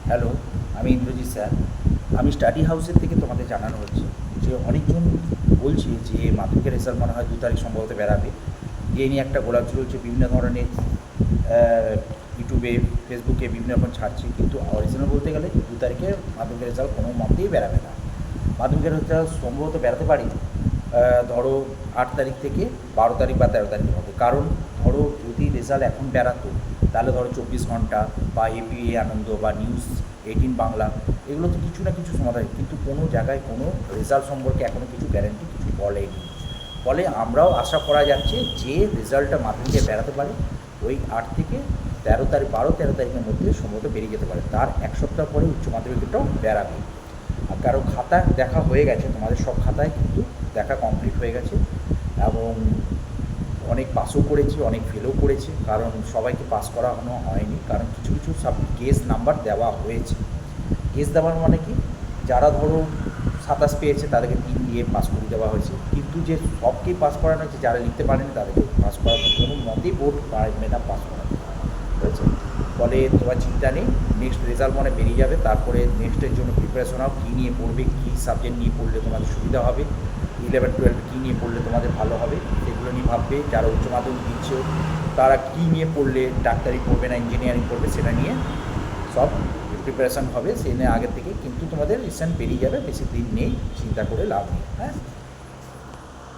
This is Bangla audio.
হ্যালো, আমি ইন্দ্রজিৎ স্যার। আমি স্টাডি হাউসের থেকে তোমাদের জানানো হচ্ছে যে অনেকজন বলছে যে মাধ্যমিকের রেজাল্ট মনে হয় 2 তারিখ সম্ভবত বেরাবে। এই নিয়ে একটা গোলাপ চলছে, বিভিন্ন ধরনের ইউটিউবে, ফেসবুকে বিভিন্ন রকম ছাড়ছে, কিন্তু অরিজিনাল বলতে গেলে 2 তারিখে মাধ্যমিকের রেজাল্ট কোনো মতেই বেরাবে না। মাধ্যমিকের রেজাল্ট সম্ভবত বেরাতে পারি ধরো 8 তারিখ থেকে 12 তারিখ বা 13 তারিখের মধ্যে। কারণ ধরো যদি রেজাল্ট এখন বেরাতো তাহলে ধরো 24 ঘন্টা বা এপিএ আনন্দ বা নিউজ 18 বাংলা, এগুলো তো কিছু না কিছু সমাধান, কিন্তু কোনো জায়গায় কোনো রেজাল্ট সম্পর্কে এখনও কিছু গ্যারান্টি কিছু বলেনি। ফলে আমরাও আশা করা যাচ্ছে যে রেজাল্টটা মাধ্যমিকে বেরাতে পারে ওই 8 থেকে 13 তারিখ, 12-13 তারিখের মধ্যে সম্ভবত বেরিয়ে যেতে পারে। তার এক সপ্তাহ পরে উচ্চ মাধ্যমিকটাও বেরাবে। আর কারো খাতা দেখা হয়ে গেছে, তোমাদের সব খাতায় কিন্তু দেখা কমপ্লিট হয়ে গেছে, এবং অনেক পাসও করেছে, অনেক ফেলও করেছে, কারণ সবাইকে পাস করানো হয়নি, কারণ কিছু কিছু সব কেস নাম্বার দেওয়া হয়েছে। কেস দেওয়ার মানে কি, যারা ধরো 27 পেয়েছে তাদেরকে 3 দিয়ে পাস করে দেওয়া হয়েছে, কিন্তু যে সবকেই পাস করানো হয়েছে, যারা লিখতে পারেনি তাদেরকে পাস করানো কোনো মতেই বোর্ড পারবে না পাস করাতে হয়েছে। ফলে তোমার চিন্তা নেই, নেক্সট রেজাল্ট মানে বেরিয়ে যাবে, তারপরে নেক্সটের জন্য প্রিপারেশন হোক, কী নিয়ে পড়বে, কী সাবজেক্ট নিয়ে পড়লে তোমাদের সুবিধা হবে, 11-12 কী নিয়ে পড়লে তোমাদের ভালো হবে, সেগুলো নিয়ে ভাববে। যারা উচ্চ মাধ্যমিক দিচ্ছে তারা কী নিয়ে পড়লে ডাক্তারি পড়বে না ইঞ্জিনিয়ারিং পড়বে, সেটা নিয়ে সব প্রিপারেশান হবে, সে নিয়ে আগের থেকে। কিন্তু তোমাদের রিসেন্ট বেরিয়ে যাবে, বেশি দিন নেই, চিন্তা করে লাভ নেই। হ্যাঁ।